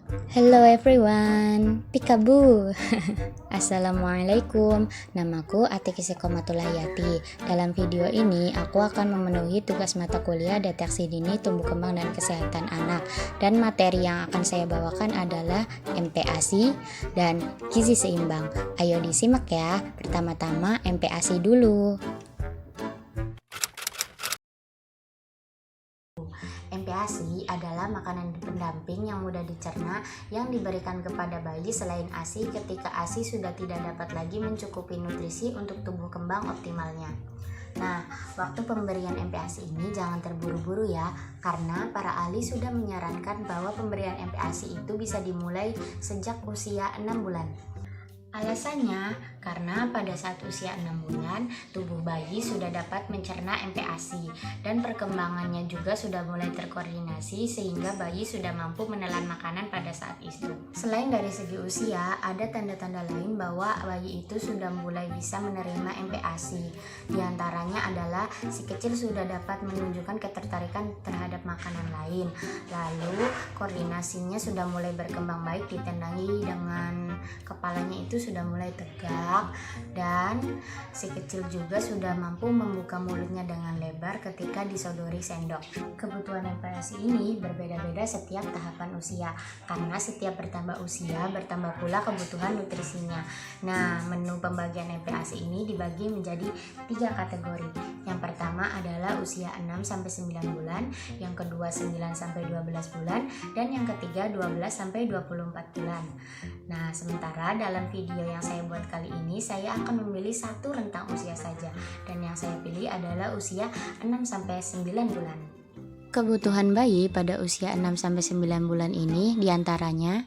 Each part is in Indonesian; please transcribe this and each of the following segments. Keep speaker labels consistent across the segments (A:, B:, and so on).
A: Hello everyone, Pikabu. Assalamualaikum, namaku Atiki Sekomatulayati. Dalam video ini, aku akan memenuhi tugas mata kuliah Deteksi Dini Tumbuh Kembang dan Kesehatan Anak. Dan materi yang akan saya bawakan adalah MPASI dan Gizi Seimbang. Ayo disimak ya, pertama-tama MPASI dulu. MPASI adalah makanan pendamping yang mudah dicerna yang diberikan kepada bayi selain ASI ketika ASI sudah tidak dapat lagi mencukupi nutrisi untuk tumbuh kembang optimalnya. Nah, waktu pemberian MPASI ini jangan terburu-buru ya, karena para ahli sudah menyarankan bahwa pemberian MPASI itu bisa dimulai sejak usia 6 bulan. Alasannya, karena pada saat usia 6 bulan, tubuh bayi sudah dapat mencerna MPASI dan perkembangannya juga sudah mulai terkoordinasi sehingga bayi sudah mampu menelan makanan pada saat itu. Selain dari segi usia, ada tanda-tanda lain bahwa bayi itu sudah mulai bisa menerima MPASI. Di antaranya adalah si kecil sudah dapat menunjukkan ketertarikan terhadap makanan lain. Lalu, koordinasinya sudah mulai berkembang baik ditendangi dengan kepalanya itu sudah mulai tegak dan si kecil juga sudah mampu membuka mulutnya dengan lebar ketika disodori sendok. Kebutuhan MPASI ini berbeda-beda setiap tahapan usia karena setiap bertambah usia bertambah pula kebutuhan nutrisinya. Nah, menu pembagian MPASI ini dibagi menjadi 3 kategori. Yang pertama adalah usia 6-9 bulan, yang kedua 9-12 bulan, dan yang ketiga 12-24 bulan. Nah, sementara dalam video yang saya buat kali ini, saya akan memilih satu rentang usia saja, dan yang saya pilih adalah usia 6-9 bulan. Kebutuhan bayi pada usia 6-9 bulan ini diantaranya,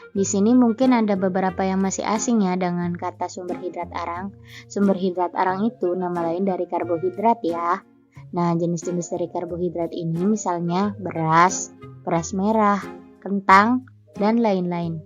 A: di sini mungkin ada beberapa yang masih asing ya dengan kata sumber hidrat arang. Sumber hidrat arang itu nama lain dari karbohidrat ya. Nah, jenis-jenis dari karbohidrat ini misalnya beras, beras merah, kentang, dan lain-lain.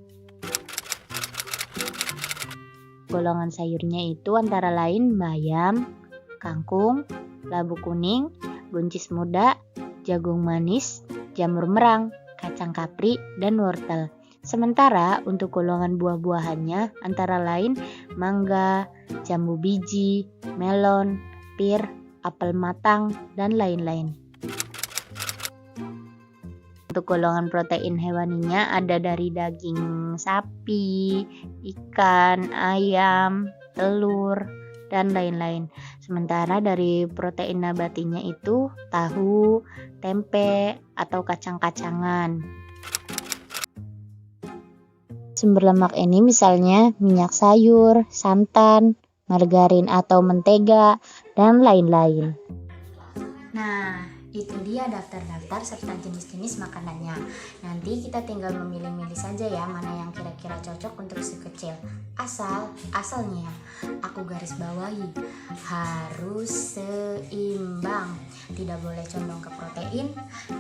A: Golongan sayurnya itu antara lain bayam, kangkung, labu kuning, buncis muda, jagung manis, jamur merang, kacang kapri, dan wortel. Sementara untuk golongan buah-buahannya antara lain mangga, jambu biji, melon, pir, apel matang, dan lain-lain. Untuk golongan protein hewaninya ada dari daging sapi, ikan, ayam, telur, dan lain-lain. Sementara dari protein nabatinya itu tahu, tempe, atau kacang-kacangan. Sumber lemak ini misalnya minyak sayur, santan, margarin atau mentega, dan lain-lain. Nah, itu dia daftar-daftar serta jenis-jenis makanannya. Nanti kita tinggal memilih-milih saja ya mana yang kira-kira cocok untuk si kecil. Asalnya aku garis bawahi harus seimbang. Tidak boleh condong ke protein,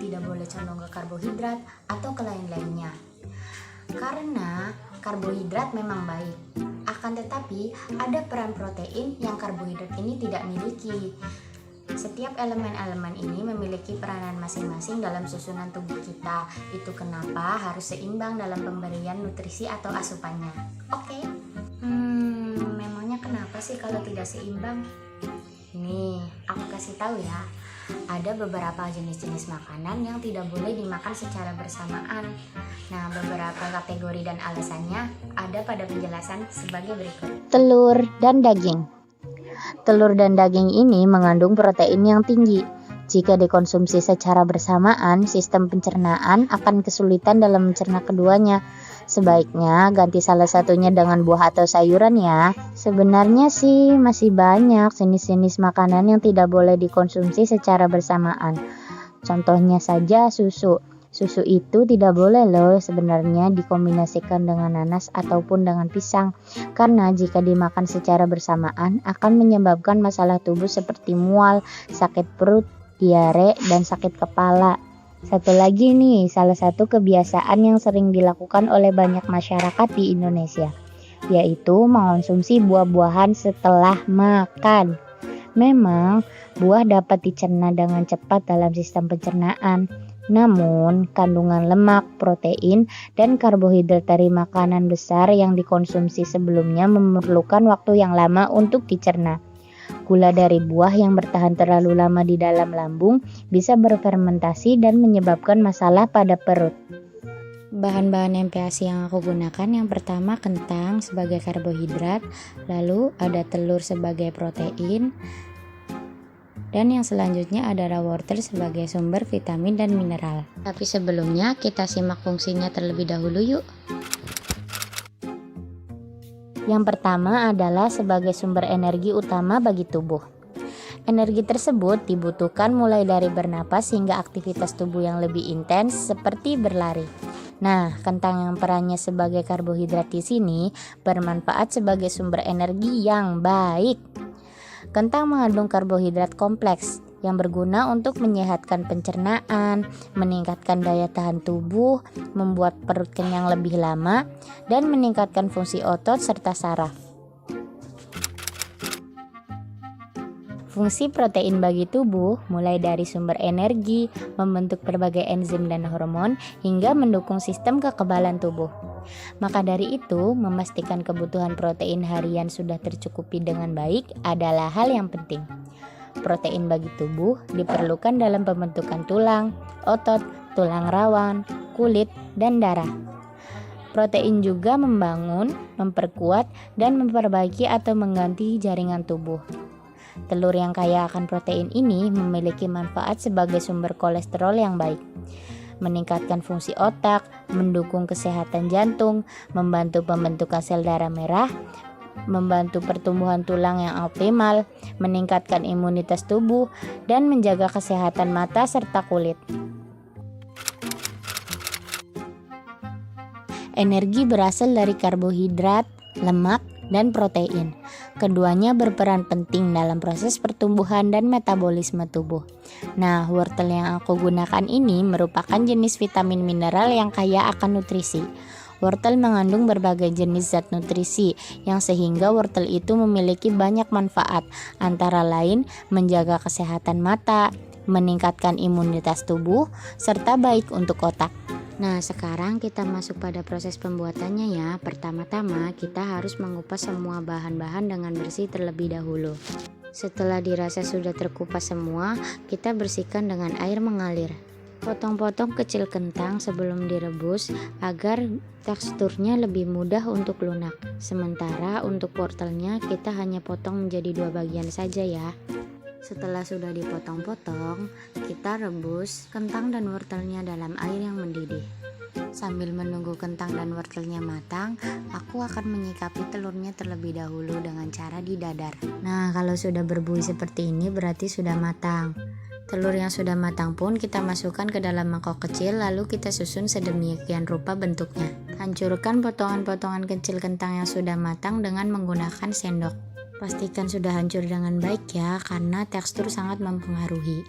A: tidak boleh condong ke karbohidrat atau ke lain-lainnya. Karena karbohidrat memang baik, akan tetapi ada peran protein yang karbohidrat ini tidak miliki. Setiap elemen-elemen ini memiliki peranan masing-masing dalam susunan tubuh kita. Itu kenapa harus seimbang dalam pemberian nutrisi atau asupannya. Oke? Memangnya kenapa sih kalau tidak seimbang? Nih, aku kasih tahu ya. Ada beberapa jenis-jenis makanan yang tidak boleh dimakan secara bersamaan. Nah, beberapa kategori dan alasannya ada pada penjelasan sebagai berikut. Telur dan daging. Telur dan daging ini mengandung protein yang tinggi. Jika dikonsumsi secara bersamaan, sistem pencernaan akan kesulitan dalam mencerna keduanya. Sebaiknya ganti salah satunya dengan buah atau sayuran ya. Sebenarnya sih masih banyak jenis-jenis makanan yang tidak boleh dikonsumsi secara bersamaan. Contohnya saja susu. Susu itu tidak boleh loh sebenarnya dikombinasikan dengan nanas ataupun dengan pisang. Karena jika dimakan secara bersamaan akan menyebabkan masalah tubuh seperti mual, sakit perut, diare, dan sakit kepala. Satu lagi nih, salah satu kebiasaan yang sering dilakukan oleh banyak masyarakat di Indonesia, yaitu mengonsumsi buah-buahan setelah makan. Memang, buah dapat dicerna dengan cepat dalam sistem pencernaan, Namun, kandungan lemak, protein, dan karbohidrat dari makanan besar yang dikonsumsi sebelumnya memerlukan waktu yang lama untuk dicerna. Gula dari buah yang bertahan terlalu lama di dalam lambung bisa berfermentasi dan menyebabkan masalah pada perut. Bahan-bahan MPASI yang aku gunakan, yang pertama kentang sebagai karbohidrat, lalu ada telur sebagai protein, dan yang selanjutnya adalah wortel sebagai sumber vitamin dan mineral. Tapi sebelumnya kita simak fungsinya terlebih dahulu yuk. Yang pertama adalah sebagai sumber energi utama bagi tubuh. Energi tersebut dibutuhkan mulai dari bernapas hingga aktivitas tubuh yang lebih intens seperti berlari. Nah, kentang yang perannya sebagai karbohidrat di sini bermanfaat sebagai sumber energi yang baik. Kentang mengandung karbohidrat kompleks yang berguna untuk menyehatkan pencernaan, meningkatkan daya tahan tubuh, membuat perut kenyang lebih lama, dan meningkatkan fungsi otot serta saraf. Fungsi protein bagi tubuh mulai dari sumber energi, membentuk berbagai enzim dan hormon, hingga mendukung sistem kekebalan tubuh. Maka dari itu, memastikan kebutuhan protein harian sudah tercukupi dengan baik adalah hal yang penting. Protein bagi tubuh diperlukan dalam pembentukan tulang, otot, tulang rawan, kulit, dan darah. Protein juga membangun, memperkuat, dan memperbaiki atau mengganti jaringan tubuh. Telur yang kaya akan protein ini memiliki manfaat sebagai sumber kolesterol yang baik, meningkatkan fungsi otak, mendukung kesehatan jantung, membantu pembentukan sel darah merah, membantu pertumbuhan tulang yang optimal, meningkatkan imunitas tubuh, dan menjaga kesehatan mata serta kulit. Energi berasal dari karbohidrat, lemak, dan protein. Keduanya berperan penting dalam proses pertumbuhan dan metabolisme tubuh. Nah, wortel yang aku gunakan ini merupakan jenis vitamin mineral yang kaya akan nutrisi. Wortel mengandung berbagai jenis zat nutrisi yang sehingga wortel itu memiliki banyak manfaat, antara lain menjaga kesehatan mata, meningkatkan imunitas tubuh, serta baik untuk otak. Nah, sekarang kita masuk pada proses pembuatannya ya. Pertama-tama kita harus mengupas semua bahan-bahan dengan bersih terlebih dahulu. Setelah dirasa sudah terkupas semua, kita bersihkan dengan air mengalir. Potong-potong kecil kentang sebelum direbus agar teksturnya lebih mudah untuk lunak. Sementara untuk wortelnya kita hanya potong menjadi 2 bagian saja ya. Setelah sudah dipotong-potong, kita rebus kentang dan wortelnya dalam air yang mendidih. Sambil menunggu kentang dan wortelnya matang, aku akan menyikapi telurnya terlebih dahulu dengan cara didadar. Nah, kalau sudah berbuih seperti ini berarti sudah matang. Telur yang sudah matang pun kita masukkan ke dalam mangkok kecil, lalu kita susun sedemikian rupa bentuknya. Hancurkan potongan-potongan kecil kentang yang sudah matang dengan menggunakan sendok. Pastikan sudah hancur dengan baik ya, karena tekstur sangat mempengaruhi.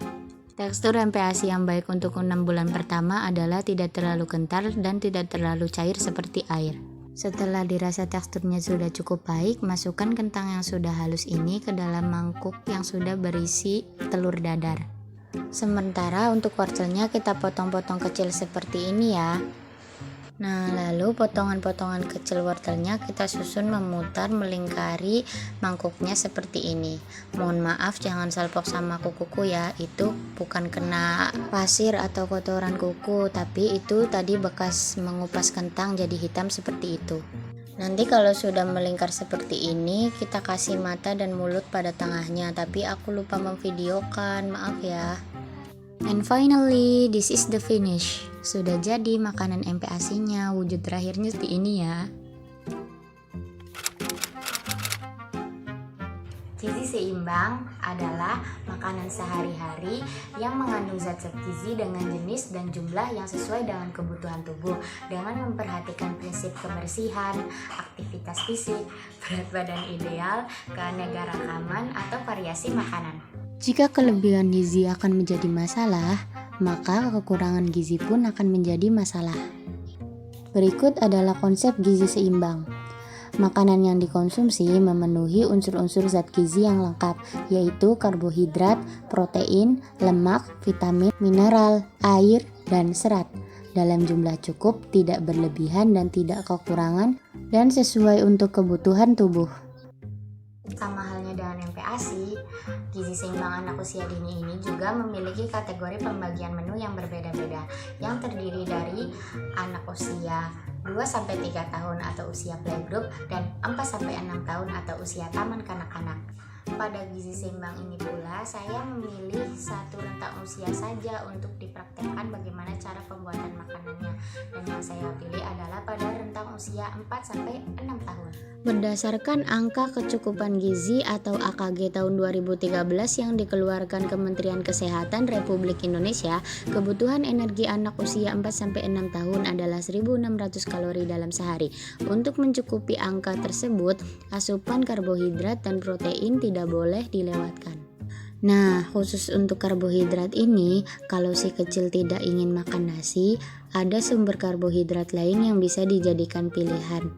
A: Tekstur MPASI yang baik untuk 6 bulan pertama adalah tidak terlalu kental dan tidak terlalu cair seperti air. Setelah dirasa teksturnya sudah cukup baik, masukkan kentang yang sudah halus ini ke dalam mangkuk yang sudah berisi telur dadar. Sementara untuk wortelnya kita potong-potong kecil seperti ini ya. Nah, lalu potongan-potongan kecil wortelnya kita susun memutar melingkari mangkuknya seperti ini. Mohon maaf jangan salpok sama kukuku ya, itu bukan kena pasir atau kotoran kuku, tapi itu tadi bekas mengupas kentang jadi hitam seperti itu. Nanti kalau sudah melingkar seperti ini, kita kasih mata dan mulut pada tengahnya, tapi aku lupa memvideokan, maaf ya. And finally, this is the finish. Sudah jadi makanan MPASI-nya, wujud terakhirnya seperti ini ya. Gizi seimbang adalah makanan sehari-hari yang mengandung zat-zat gizi dengan jenis dan jumlah yang sesuai dengan kebutuhan tubuh, dengan memperhatikan prinsip kebersihan, aktivitas fisik, berat badan ideal, keanekaragaman atau variasi makanan. Jika kelebihan gizi akan menjadi masalah, maka kekurangan gizi pun akan menjadi masalah. Berikut adalah konsep gizi seimbang. Makanan yang dikonsumsi memenuhi unsur-unsur zat gizi yang lengkap, yaitu karbohidrat, protein, lemak, vitamin, mineral, air, dan serat dalam jumlah cukup, tidak berlebihan dan tidak kekurangan, dan sesuai untuk kebutuhan tubuh. Sama halnya dengan MPASI, gizi seimbang anak usia dini ini juga memiliki kategori pembagian menu yang berbeda-beda, yang terdiri dari anak usia 2-3 tahun atau usia playgroup dan 4-6 tahun atau usia taman kanak-kanak. Pada gizi seimbang ini pula, saya memilih satu rentang usia saja untuk dipraktekkan bagaimana cara pembuatan makanannya, dan yang saya pilih adalah pada rentang usia 4-6 tahun. Berdasarkan angka kecukupan gizi atau AKG tahun 2013 yang dikeluarkan Kementerian Kesehatan Republik Indonesia, kebutuhan energi anak usia 4-6 tahun adalah 1.600 kalori dalam sehari. Untuk mencukupi angka tersebut, asupan karbohidrat dan protein tidak boleh dilewatkan. Nah, khusus untuk karbohidrat ini, kalau si kecil tidak ingin makan nasi, ada sumber karbohidrat lain yang bisa dijadikan pilihan,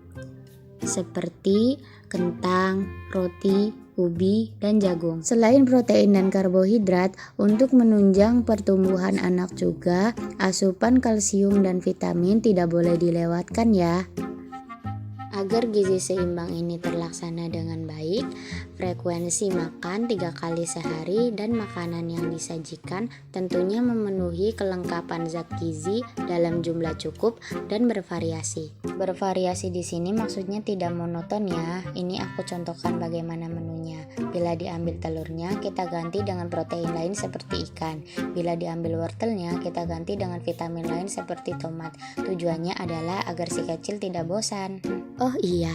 A: seperti kentang, roti, ubi, dan jagung. Selain protein dan karbohidrat, untuk menunjang pertumbuhan anak juga, asupan kalsium dan vitamin tidak boleh dilewatkan ya. Agar gizi seimbang ini terlaksana dengan baik, frekuensi makan 3 kali sehari dan makanan yang disajikan tentunya memenuhi kelengkapan zat gizi dalam jumlah cukup dan bervariasi. Bervariasi di sini maksudnya tidak monoton ya. Ini aku contohkan bagaimana menunya. Bila diambil telurnya, kita ganti dengan protein lain seperti ikan. Bila diambil wortelnya, kita ganti dengan vitamin lain seperti tomat. Tujuannya adalah agar si kecil tidak bosan. Oh iya,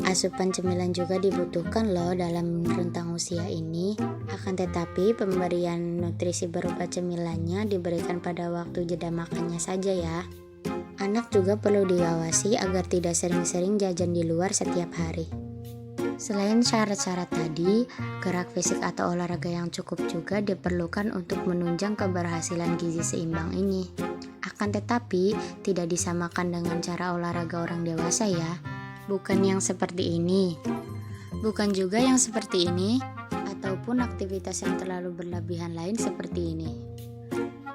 A: asupan cemilan juga dibutuhkan loh dalam rentang usia ini. Akan tetapi pemberian nutrisi berupa cemilannya diberikan pada waktu jeda makannya saja ya. Anak juga perlu diawasi agar tidak sering-sering jajan di luar setiap hari. Selain syarat-syarat tadi, gerak fisik atau olahraga yang cukup juga diperlukan untuk menunjang keberhasilan gizi seimbang ini. Akan tetapi, tidak disamakan dengan cara olahraga orang dewasa ya. Bukan yang seperti ini, bukan juga yang seperti ini, ataupun aktivitas yang terlalu berlebihan lain seperti ini.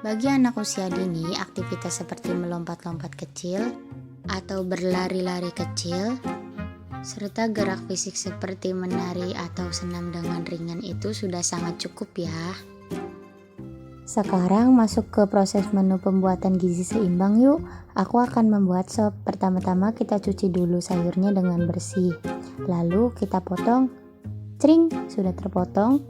A: Bagi anak usia dini, aktivitas seperti melompat-lompat kecil atau berlari-lari kecil, serta gerak fisik seperti menari atau senam dengan ringan itu sudah sangat cukup ya. Sekarang masuk ke proses menu pembuatan gizi seimbang yuk. Aku akan membuat sop. Pertama-tama kita cuci dulu sayurnya dengan bersih. Lalu kita potong. Cring, sudah terpotong.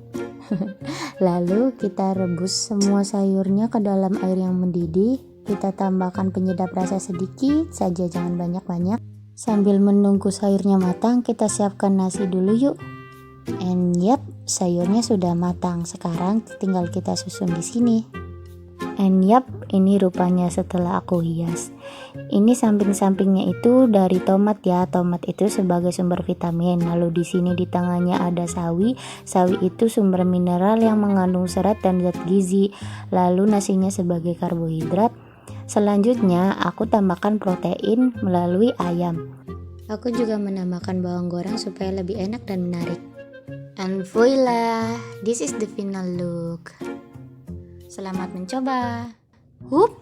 A: Lalu kita rebus semua sayurnya ke dalam air yang mendidih. Kita tambahkan penyedap rasa sedikit saja, jangan banyak-banyak. Sambil menunggu sayurnya matang, kita siapkan nasi dulu yuk. And yep, sayurnya sudah matang. Sekarang tinggal kita susun di sini. And yep, ini rupanya setelah aku hias. Ini samping-sampingnya itu dari tomat ya. Tomat itu sebagai sumber vitamin. Lalu di sini di tengahnya ada sawi. Sawi itu sumber mineral yang mengandung serat dan zat gizi. Lalu nasinya sebagai karbohidrat. Selanjutnya aku tambahkan protein melalui ayam. Aku juga menambahkan bawang goreng supaya lebih enak dan menarik. And voila, this is the final look. Selamat mencoba. Hup,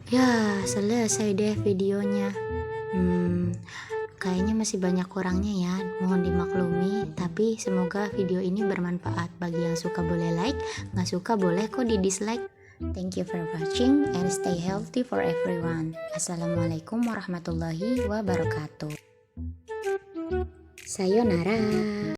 A: ya selesai deh videonya. Kayaknya masih banyak kurangnya ya, mohon dimaklumi. Tapi semoga video ini bermanfaat. Bagi yang suka boleh like, nggak suka boleh kok di dislike. Thank you for watching and stay healthy for everyone. Assalamualaikum warahmatullahi wabarakatuh. Sayonara.